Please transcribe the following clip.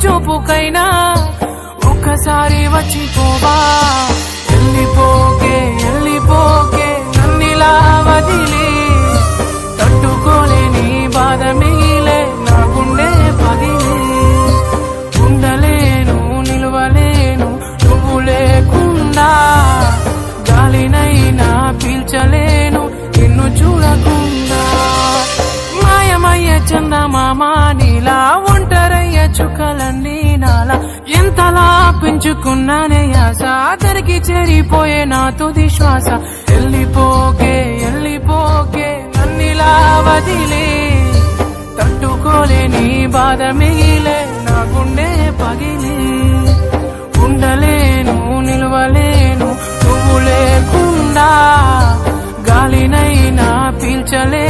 చూపుకైనా ఒక్కసారి వచ్చిపోవా. వెళ్ళిపోకే నన్నిలా వదిలి, తట్టుకోలేని బాధ మిగిలే నా గుండె పగిలి. ఉండలేను నిలువలేను నువ్వు లేకుండా, గాలినైనా పీల్చలేను నిన్ను చూడకుండా. మాయమయ్య చందమామ నీలా, ఒంటరయ్య చుక్కలన్నీ నాలా. ఎంతలా పెంచుకున్నానే ఆశ, అతనికి చేరిపోయే నా తుది శ్వాస. వెళ్ళిపోకే నన్నిలా వదిలే, తట్టుకోలేని బాధ మిగిలే నా గుండె పగిలి. ఉండలేను నిలువలేను నువ్వు లేకుండా, గాలినైనా పీల్చలే